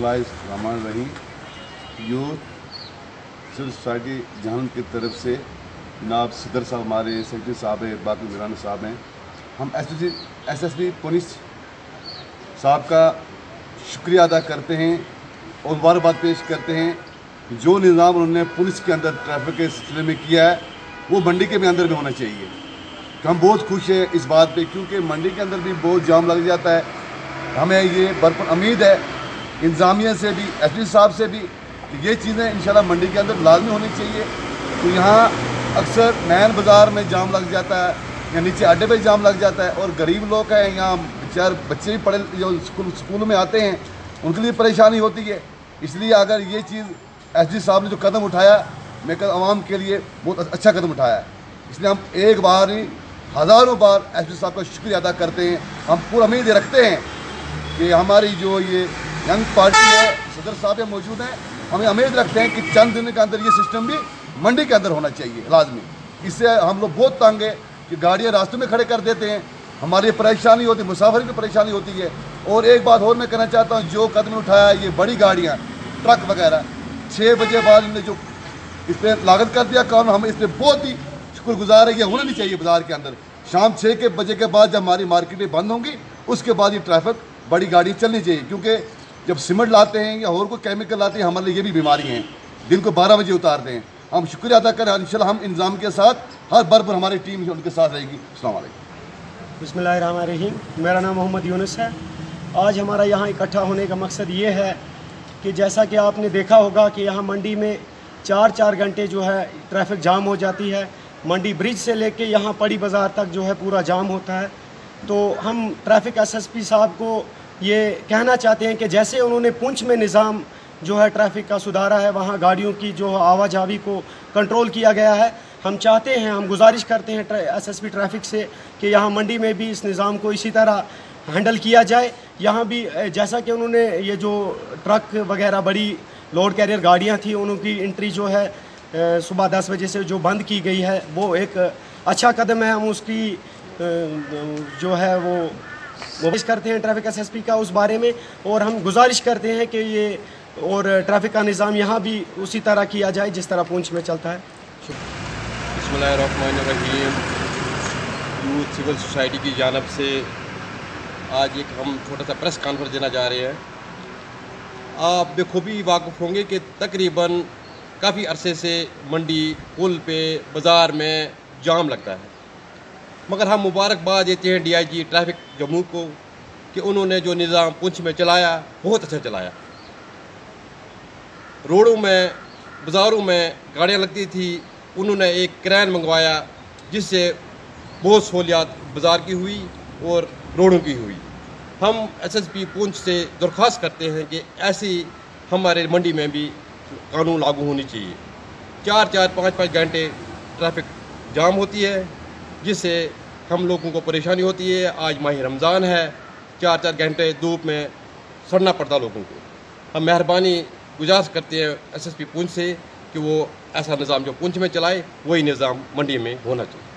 बिस्मिल्लाहिर्रहमानिर्रहीम। Youth civil society जहान की तरफ से जनाब सदर साहब, हमारे सेक्रेटरी साहब हैं, बाकी निगरान साहब हैं, हम एसएसपी पुलिस साहब का शुक्रिया अदा करते हैं और मुबारकबाद पेश करते हैं। जो निज़ाम उन्होंने पुलिस के अंदर ट्रैफिक के सिलसिले में किया है वो मंडी के भी अंदर भी होना चाहिए। तो हम बहुत खुश हैं इस बात पे, क्योंकि मंडी के अंदर भी बहुत जाम लग जाता है। हमें ये भरपूर उम्मीद है इंतज़ामिया से भी, एसपी साहब से भी, ये चीज़ें इंशाल्लाह मंडी के अंदर लाजमी होनी चाहिए। तो यहाँ अक्सर नैन बाज़ार में जाम लग जाता है या नीचे अड्डे पे जाम लग जाता है, और गरीब लोग हैं यहाँ, बेचारे बच्चे भी पढ़े जो स्कूल में आते हैं, उनके लिए परेशानी होती है। इसलिए अगर ये चीज़ एसपी साहब ने जो कदम उठाया, मैं कहता आवाम के लिए बहुत अच्छा कदम उठाया है। इसलिए हम एक बार नहीं हज़ारों बार एसपी साहब का शुक्रिया अदा करते हैं। हम पूरी उम्मीद रखते हैं कि हमारी जो ये यंग पार्टी है, सदर साहब ये मौजूद हैं, हमें उम्मीद रखते हैं कि चंद दिन के अंदर ये सिस्टम भी मंडी के अंदर होना चाहिए लाजमी। इससे हम लोग बहुत तंग है कि गाड़ियाँ रास्ते में खड़े कर देते हैं, हमारी परेशानी होती है, मुसाफिर की परेशानी होती है। और एक बात और मैं कहना चाहता हूँ, जो कदम उठाया ये बड़ी गाड़ियाँ, ट्रक वगैरह, 6 बजे बाद इन्होंने जो इस पर लागत कर दिया कानून, हम इस पर बहुत ही शुक्रगुजार है। ये होना नहीं चाहिए बाज़ार के अंदर। शाम 6 बजे के बाद जब हमारी मार्केटें बंद होंगी, उसके बाद ये ट्रैफिक बड़ी गाड़ी चलनी चाहिए, क्योंकि जब सीमेंट लाते हैं या और कोई केमिकल लाते हैं, हमारे लिए ये भी बीमारी हैं। दिन को 12 बजे उतारते हैं। हम शुक्रिया अदा करें, इंशाल्लाह हम इंतजाम के साथ हर बार पर हमारी टीम उनके साथ रहेगी। अस्सलाम वालेकुम। बिस्मिल्लाहिर्रहमानिर्रहीम। मेरा नाम मोहम्मद यूनुस है। आज हमारा यहाँ इकट्ठा होने का मकसद ये है कि जैसा कि आपने देखा होगा कि यहाँ मंडी में 4-4 घंटे जो है ट्रैफिक जाम हो जाती है। मंडी ब्रिज से लेके यहाँ पड़ी बाज़ार तक जो है पूरा जाम होता है। तो हम ट्रैफिक एसएसपी साहब को ये कहना चाहते हैं कि जैसे उन्होंने पुंछ में निज़ाम जो है ट्रैफिक का सुधारा है, वहाँ गाड़ियों की जो आवाजाही को कंट्रोल किया गया है। हम चाहते हैं, हम गुजारिश करते हैं एसएसपी ट्रैफिक से कि यहाँ मंडी में भी इस निज़ाम को इसी तरह हैंडल किया जाए। यहाँ भी जैसा कि उन्होंने ये जो ट्रक वगैरह बड़ी लोड कैरियर गाड़ियाँ थी, उनकी एंट्री जो है सुबह 10 बजे से जो बंद की गई है, वो एक अच्छा कदम है। हम उसकी जो है वो गुजारिश करते हैं ट्रैफिक एसएसपी का उस बारे में, और हम गुजारिश करते हैं कि ये और ट्रैफिक का निज़ाम यहाँ भी उसी तरह किया जाए जिस तरह पुंछ में चलता है। बिस्मिल्लाहिर्रहमानिर्रहीम। यूथ सिविल सोसाइटी की जानब से आज एक हम छोटा सा प्रेस कॉन्फ्रेंस देना जा रहे हैं। आप बखूबी वाकिफ़ होंगे कि तकरीबन काफ़ी अरसे से मंडी पुल पे बाज़ार में जाम लगता है, मगर हम मुबारकबाद देते हैं DIG ट्रैफिक जम्मू को कि उन्होंने जो निज़ाम पुंछ में चलाया बहुत अच्छा चलाया। रोडों में, बाज़ारों में गाड़ियाँ लगती थी, उन्होंने एक क्रेन मंगवाया जिससे बहुत सहूलियात बाज़ार की हुई और रोडों की हुई। हम SSP पुंछ से दरख्वास्त करते हैं कि ऐसी हमारे मंडी में भी कानून लागू होनी चाहिए। 4-4, 5-5 घंटे ट्रैफिक जाम होती है, जिससे हम लोगों को परेशानी होती है। आज माह रमज़ान है, 4-4 घंटे धूप में सड़ना पड़ता लोगों को। हम मेहरबानी गुजारिश करते हैं SSP पुंछ से कि वो ऐसा निज़ाम जो पुंछ में चलाए, वही निज़ाम मंडी में होना चाहिए।